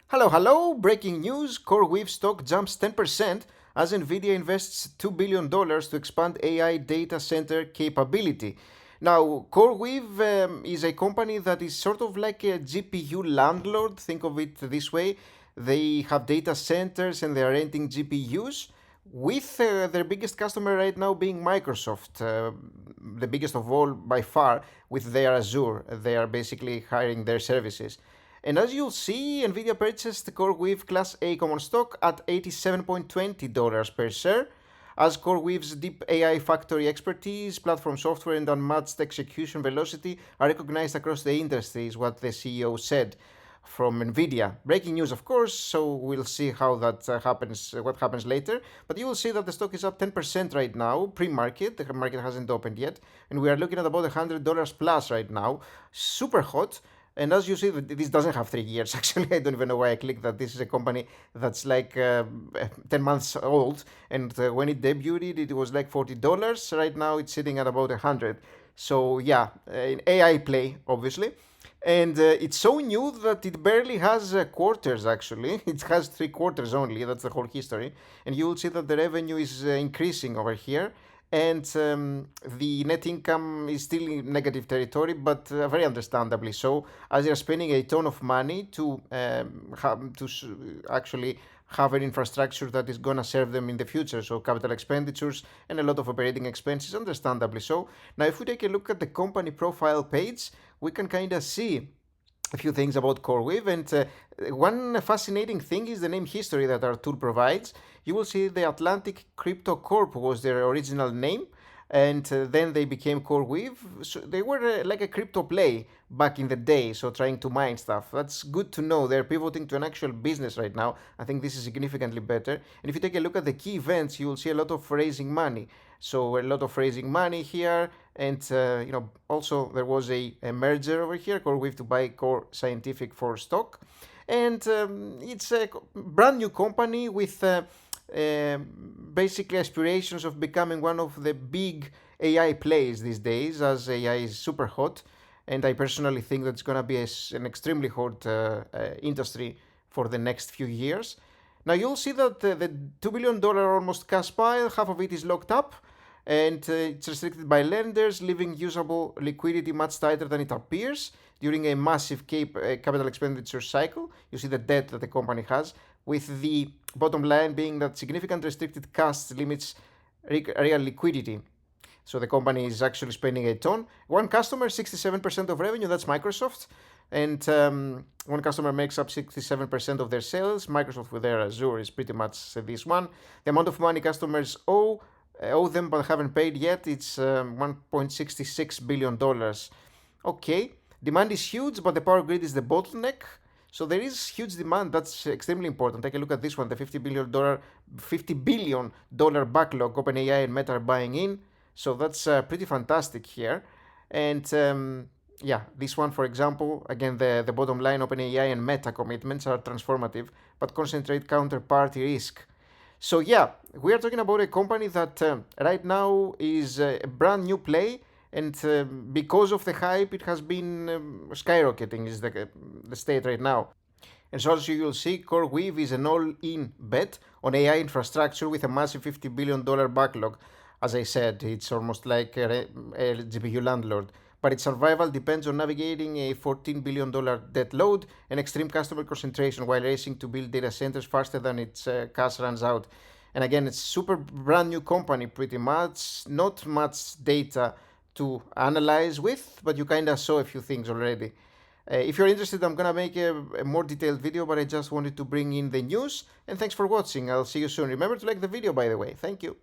Hello. Breaking news. Coreweave stock jumps 10% as NVIDIA invests $2 billion to expand AI data center capability. Now, Coreweave is a company that is sort of like a GPU landlord. Think of it this way. They have data centers and they are renting GPUs with their biggest customer right now being Microsoft, the biggest of all by far, with their Azure. They are basically hiring their services. And as you'll see, NVIDIA purchased Coreweave Class A common stock at $87.20 per share, as Coreweave's deep AI factory expertise, platform software, and unmatched execution velocity are recognized across the industry, is what the CEO said from NVIDIA. Breaking news, of course, so we'll see how that happens, what happens later. But you will see that the stock is up 10% right now, pre-market. The market hasn't opened yet, and we are looking at about $100 plus right now. Super hot. And as you see, this doesn't have 3 years. Actually, I don't even know why I clicked that. This is a company that's like 10 months old. And when it debuted, it was like $40. Right now, it's sitting at about 100. So yeah, an AI play, obviously. And it's so new that it barely has quarters, actually. It has 3 quarters only. That's the whole history. And you will see that the revenue is increasing over here. And the net income is still in negative territory, but very understandably so, as they are spending a ton of money to actually have an infrastructure that is going to serve them in the future. So capital expenditures and a lot of operating expenses, understandably so. Now, if we take a look at the company profile page, we can kind of see a few things about Coreweave, and one fascinating thing is the name history that our tool provides. You will see the Atlantic Crypto Corp was their original name, and then they became Coreweave. So they were like a crypto play back in the day, so trying to mine stuff. That's good to know. They're pivoting to an actual business right now. I think this is significantly better. And if you take a look at the key events, you will see a lot of raising money. So a lot of raising money here, and also there was a merger over here, Coreweave to buy Core Scientific for stock, and it's a brand new company with basically aspirations of becoming one of the big AI plays these days, as AI is super hot, and I personally think that's going to be an extremely hot industry for the next few years. Now you'll see that the $2 billion almost cash pile, half of it is locked up, and it's restricted by lenders, leaving usable liquidity much tighter than it appears during a massive capital expenditure cycle. You see the debt that the company has, with the bottom line being that significant restricted cash limits real liquidity. So the company is actually spending a ton. One customer, 67% of revenue, that's Microsoft. And one customer makes up 67% of their sales. Microsoft with their Azure is pretty much this one. The amount of money customers owe them but haven't paid yet, it's $1.66 billion. Okay, demand is huge, but the power grid is the bottleneck. So there is huge demand. That's extremely important. Take a look at this one, the $50 billion backlog OpenAI and Meta are buying in. So that's pretty fantastic here. And yeah, this one, for example, again, the bottom line, OpenAI and Meta commitments are transformative, but concentrate counterparty risk. So yeah, we are talking about a company that right now is a brand new play, and because of the hype, it has been skyrocketing, is the state right now. And so as you will see, Coreweave is an all-in bet on AI infrastructure with a massive $50 billion backlog. As I said, it's almost like a GPU landlord. But its survival depends on navigating a $14 billion debt load and extreme customer concentration while racing to build data centers faster than its cash runs out. And again, it's super brand new company pretty much, not much data to analyze with, but you kind of saw a few things already. If you're interested, I'm going to make a more detailed video, but I just wanted to bring in the news. And thanks for watching. I'll see you soon. Remember to like the video, by the way. Thank you.